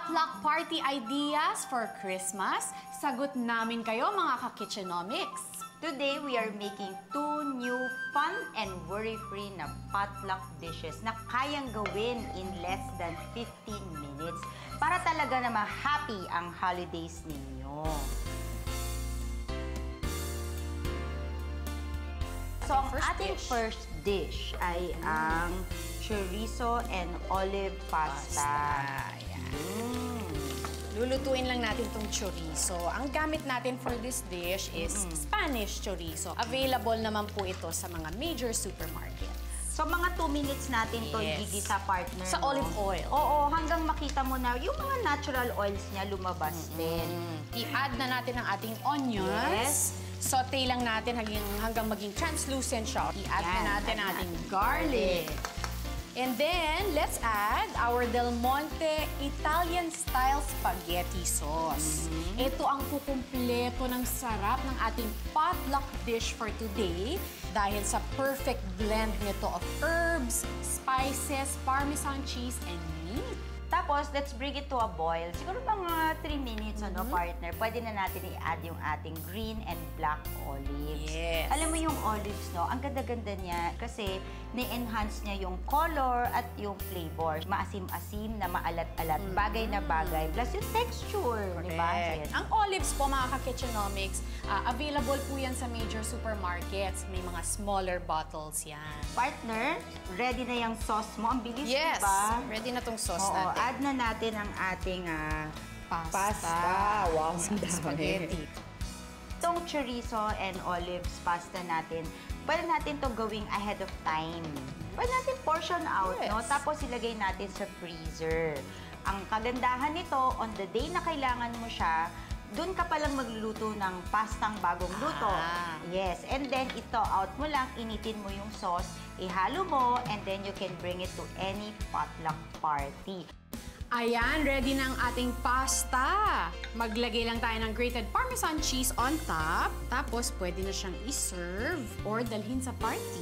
potluck party ideas for Christmas? Sagot namin kayo mga ka-Kitchenomics. Today, we are making 2 new fun and worry-free na potluck dishes na kayang gawin in less than 15 minutes para talaga na ma-happy ang holidays ninyo. So, ang ating first dish ay ang chorizo and olive pasta. Lulutuin lang natin itong chorizo. Ang gamit natin for this dish is Spanish chorizo. Available naman po ito sa mga major supermarkets. So, mga 2 minutes natin to igigisa, partner. Sa olive oil. Oo, hanggang makita mo na yung mga natural oils niya lumabas din. I-add na natin ang ating onions. Yes. Saute lang natin hanggang maging translucent siya. I-add na natin ang ating garlic. And then, let's add our Del Monte Italian-style spaghetti sauce. Ito ang kukumpleto ng sarap ng ating potluck dish for today dahil sa perfect blend nito of herbs, spices, Parmesan cheese, and meat. Tapos, let's bring it to a boil. Siguro mga 3 minutes, partner. Pwede na natin i-add yung ating green and black olives. Yes. Alam mo yung olives, no? Ang ganda-ganda niya kasi na-enhance niya yung color at yung flavor. Maasim-asim na maalat-alat. Bagay na bagay. Plus yung texture, di ba? Ang olives po, mga ka-Kitchenomics, available po yan sa major supermarkets. May mga smaller bottles yan. Partner, ready na yung sauce mo. Ang bilis, yes, diba? Ready na tong sauce Oo, natin. add na natin ang ating pasta. Wow, Spaghetti. Itong chorizo and olives pasta natin, pwede natin to gawing ahead of time. Pwede natin portion out, no? Tapos ilagay natin sa freezer. Ang kagandahan nito, on the day na kailangan mo siya, doon ka palang magluluto ng pastang bagong luto. Yes. And then, ito, out mo lang, initin mo yung sauce, ihalo mo, and then you can bring it to any potluck party. Ayan, ready na ang ating pasta. Maglagay lang tayo ng grated Parmesan cheese on top. Tapos, pwede na siyang i-serve or dalhin sa party.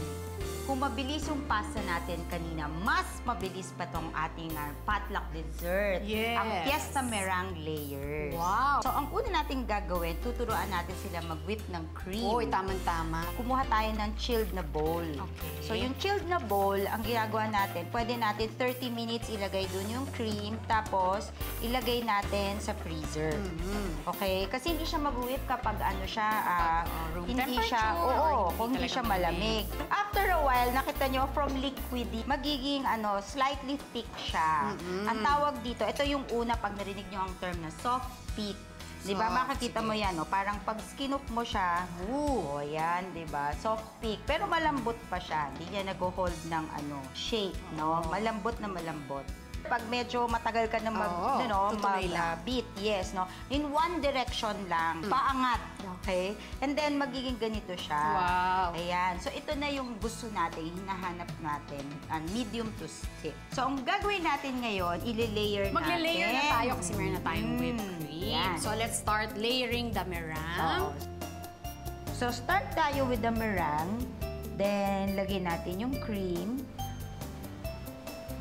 Kung mabilis yung pasta natin kanina, mas mabilis pa tong ating potluck dessert. Yes. Ang Fiesta Meringue layers. Wow! So, ang una natin gagawin, tuturuan natin sila mag-whip ng cream. Uy, tamang-tama. Kumuha tayo ng chilled na bowl. Okay. So, yung chilled na bowl, ang ginagawa natin, pwede natin 30 minutes ilagay dun yung cream, tapos ilagay natin sa freezer. Okay? Kasi hindi siya mag-whip kapag ano siya, room hindi temperature, siya, kung hindi siya malamig. After a while, nakita nyo, from liquidy, magiging slightly thick siya. Ang tawag dito, ito yung una pag narinig nyo ang term na soft peak. Diba? Makikita mo yan, no? Parang pag skinup mo siya, yan, diba? Soft peak. Pero malambot pa siya. Hindi niya nag-hold ng shape, no? Malambot na malambot. Pag medyo matagal ka na mag-beat, yes, no? In one direction lang, paangat, okay? And then, magiging ganito siya. Wow! Ayan. So, ito na yung gusto natin, hinahanap natin, medium to thick. So, ang gagawin natin ngayon, ile-layer natin. Magle-layer na tayo kasi meron na tayong whipped cream. Yan. So, let's start layering the meringue. So, start tayo with the meringue. Then, lagyan natin yung cream.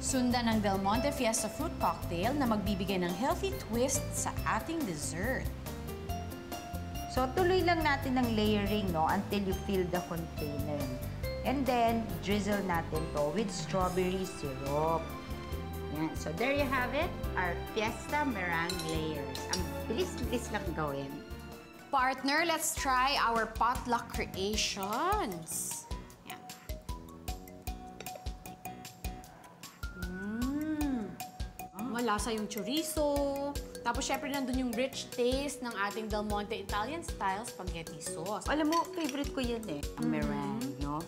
Sundan ng Del Monte Fiesta Fruit Cocktail na magbibigay ng healthy twist sa ating dessert. So, tuloy lang natin ng layering, no? Until you fill the container. And then, drizzle natin to with strawberry syrup. Yan. So, there you have it. Our Fiesta Meringue layers. Ang bilis-bilis lang gawin. Partner, let's try our potluck creations. Malasa yung chorizo. Tapos, syempre, nandun yung rich taste ng ating Del Monte Italian-style spaghetti sauce. Alam mo, favorite ko yan ang meringue, no?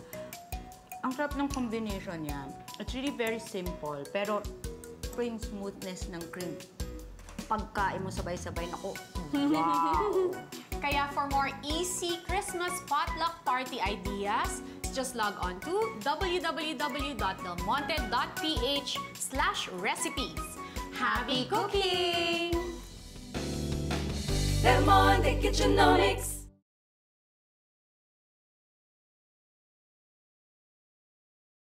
Ang sarap ng combination niya. It's really very simple, pero yung smoothness ng cream. Pagkain mo sabay-sabay, naku, wow! Kaya for more easy Christmas potluck party ideas, just log on to www.delmonte.ph/recipes. Happy cooking! Del Monte Kitchenomics.